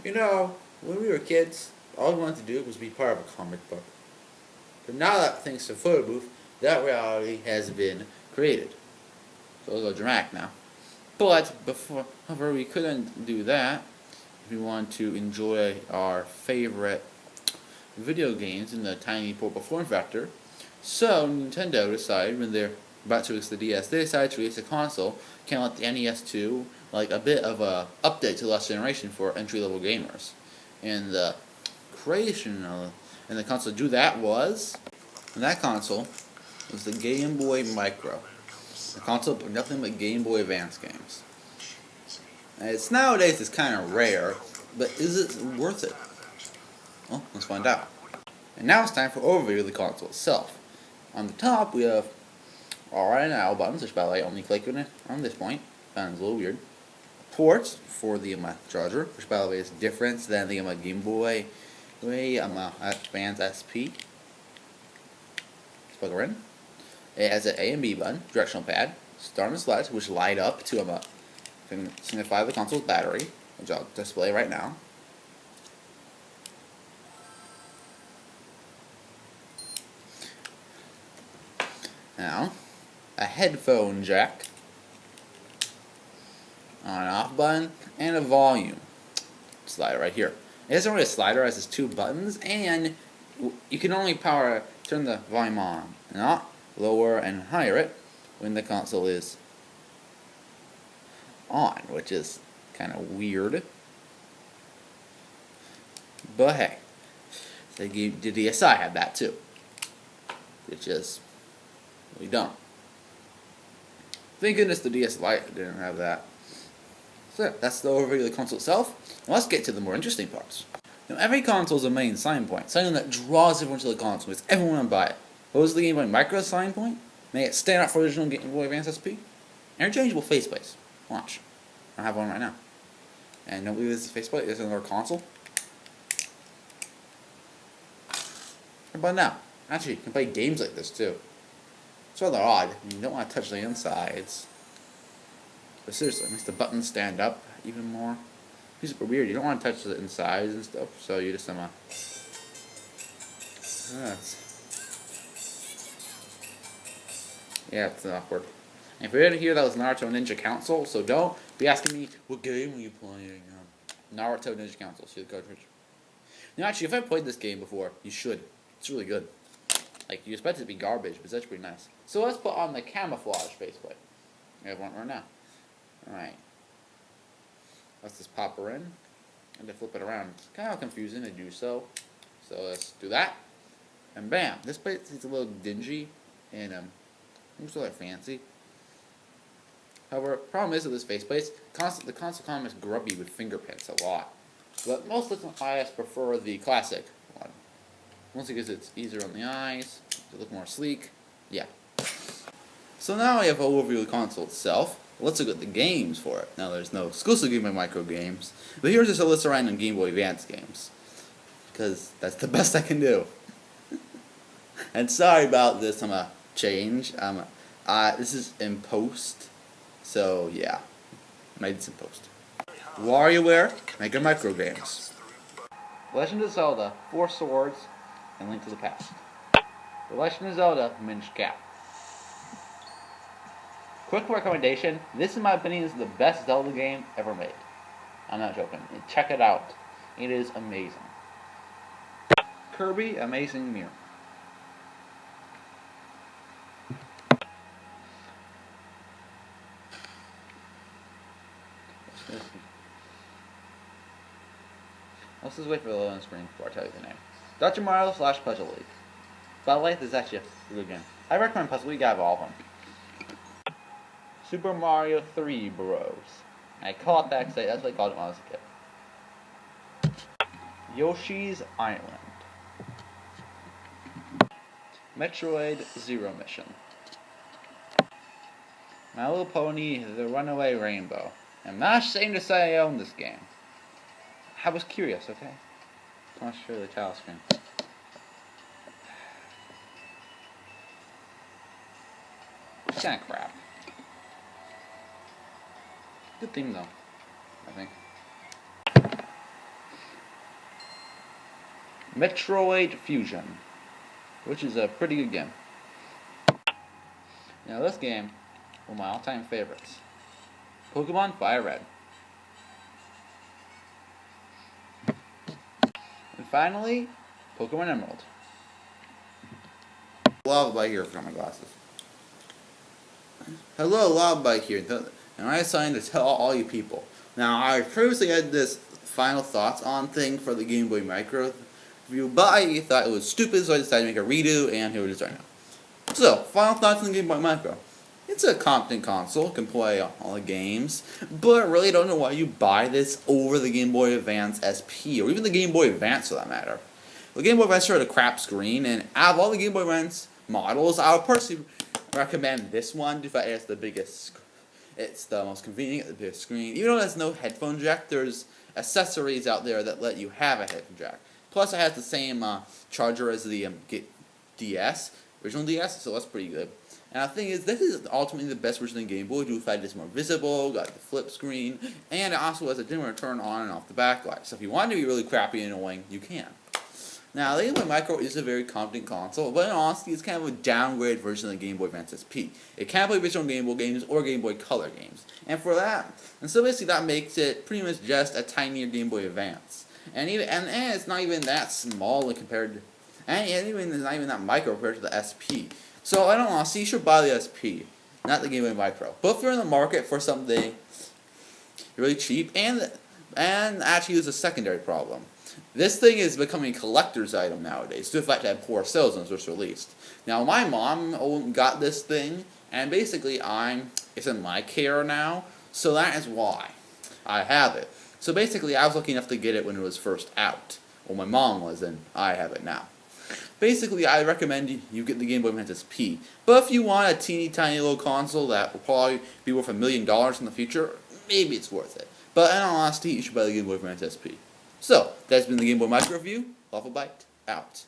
You know, when we were kids, all we wanted to do was be part of a comic book. But now that thanks to photo booth, that reality has been created. So it's a little dramatic now. But before, however, we couldn't do that if we want to enjoy our favorite video games in the tiny portable form factor. So Nintendo decided when they're about to release the DS, they decided to release a console, kind of like the NES2, like a bit of a update to the last generation for entry level gamers. And the creation of and the console to do that was, and that console was the Game Boy Micro. The console put nothing but Game Boy Advance games. And it's nowadays it's kind of rare, but is it worth it? Well, let's find out. And now it's time for overview of the console itself. On the top we have R and L buttons, which by the way only click on it on this point. Sounds a little weird. Ports for the charger, which by the way is different than the Game Boy Advance SP. Let's plug her in. It has an A and B button, directional pad, start and select, which light up to signify the console's battery, which I'll display right now. Now, a headphone jack, on and off button, and a volume slider right here. It isn't really a slider, as it's two buttons, and you can only turn the volume on, not lower and higher it when the console is on, which is kind of weird. But hey, the DSi had that too, which is really dumb. Thank goodness the DS Lite didn't have that. So that's the overview of the console itself. Now let's get to the more interesting parts. Now every console is a main selling point, something that draws everyone to the console, makes everyone want to buy it. What was the Game Boy Micro's selling point? Make it stand out for original Game Boy Advance SP? Interchangeable faceplates. Watch. I have one right now. And don't believe this is a faceplate, this is another console. How about now? Actually, you can play games like this too. It's rather odd. You don't want to touch the insides. But seriously, it makes the buttons stand up even more. It's super weird. You don't want to touch the insides and stuff, so you just yeah, it's awkward. And if you're in here, that was Naruto Ninja Council, so don't be asking me, what game are you playing? Naruto Ninja Council, see the cartridge. Now actually, if I played this game before, you should. It's really good. Like, you expect it to be garbage, but it's actually pretty nice. So let's put on the camouflage faceplate. I have one right now. Alright. Let's just pop her in, and then flip it around. It's kind of confusing to do so. So let's do that. And bam! This plate is a little dingy, and looks really fancy. However, problem is with this faceplate, the console comes grubby with fingerprints a lot. But most of the eyes prefer the classic one. Mostly because it's easier on the eyes, to look more sleek. Yeah. So now we have an overview of the console itself. Let's look at the games for it. Now there's no exclusive Game Boy Micro games, but here's just a list of random Game Boy Advance games. Because that's the best I can do. And sorry about this, change. This is in post. So yeah, I made this in post. WarioWare, Mega Micro Games. Legend of Zelda, Four Swords, and Link to the Past. The Legend of Zelda, Minish Cap. Quick recommendation, this in my opinion is the best Zelda game ever made. I'm not joking. Check it out. It is amazing. Kirby Amazing Mirror. Let's just wait for the loading screen before I tell you the name. Dr. Mario / Puzzle League. By the way, this is actually a good game. I recommend Puzzle League. I have all of them. Super Mario 3 Bros. I call it that because that's what I called it when I was a kid. Yoshi's Island. Metroid Zero Mission. My Little Pony The Runaway Rainbow. I'm not ashamed to say I own this game. I was curious, okay? I want to show you the title screen. It's kind of crap. Good theme though, I think. Metroid Fusion, which is a pretty good game. Now this game, one of my all-time favorites, Pokemon Fire Red. And finally, Pokemon Emerald. Lava here for my glasses. Hello, Lava here, and I signed to tell all you people. Now, I previously had this final thoughts on thing for the Game Boy Micro review, but I thought it was stupid, so I decided to make a redo, and here it is right now. So, final thoughts on the Game Boy Micro. It's a competent console, can play all the games, but I really don't know why you buy this over the Game Boy Advance SP, or even the Game Boy Advance for that matter. The Game Boy Advance had a crap screen, and out of all the Game Boy Advance models, I would personally recommend this one because it has the biggest, it's the most convenient, the biggest screen. Even though it has no headphone jack, there's accessories out there that let you have a headphone jack. Plus, it has the same charger as the DS, original DS, so that's pretty good. And the thing is, this is ultimately the best version of the Game Boy due to the fact it's more visible, got the flip screen, and it also has a dimmer turn on and off the backlight. So if you want to be really crappy and annoying, you can. Now, the Game Boy Micro is a very competent console, but in honesty, it's kind of a downgrade version of the Game Boy Advance SP. It can't play original Game Boy games or Game Boy Color games. And for that, and so basically that makes it pretty much just a tinier Game Boy Advance. And it's not even that small compared to, and even it's not even that micro compared to the SP. So I don't know, so you should buy the SP, not the Game Boy Micro. But if you're in the market for something really cheap, and actually there's a secondary problem. This thing is becoming a collector's item nowadays, due to the fact that it had poor sales when it was released. Now, my mom got this thing, and basically it's in my care now, so that is why I have it. So basically, I was lucky enough to get it when it was first out. Well, my mom was, and I have it now. Basically, I recommend you get the Game Boy Advance SP. But if you want a teeny tiny little console that will probably be worth $1 million in the future, maybe it's worth it. But in all honesty, you should buy the Game Boy Advance SP. So, that's been the Game Boy Micro review. Lava Bite, out.